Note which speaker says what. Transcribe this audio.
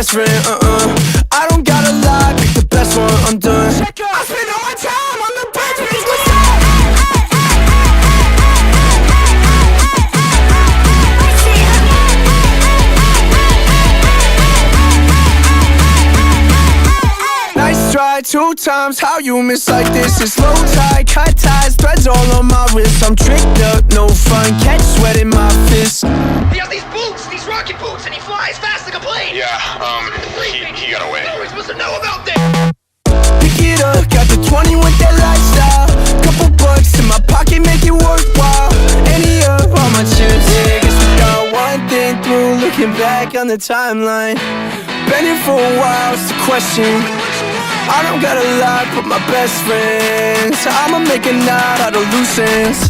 Speaker 1: best friend, I don't gotta lie, pick the best one, I'm done. I spend all my time on the bench, bitch, what's up? Nice try, 2 times, how you miss like this? It's low tide, cut ties, threads all on my wrist. I'm tricked up, no fun, catch sweat in my fist.
Speaker 2: He has these boots, these rocket boots, and he flies fast like a plane.
Speaker 3: Yeah, he got away.
Speaker 2: We're supposed to know about this.
Speaker 1: Pick it up, got the 20 with that lifestyle. Couple bucks in my pocket, make it worthwhile. Any up, all my chips, yeah. Guess we got one thing through, looking back on the timeline. Been here for a while, it's the question. I don't gotta lie, but my best friends, I'ma make a knot out of loose ends.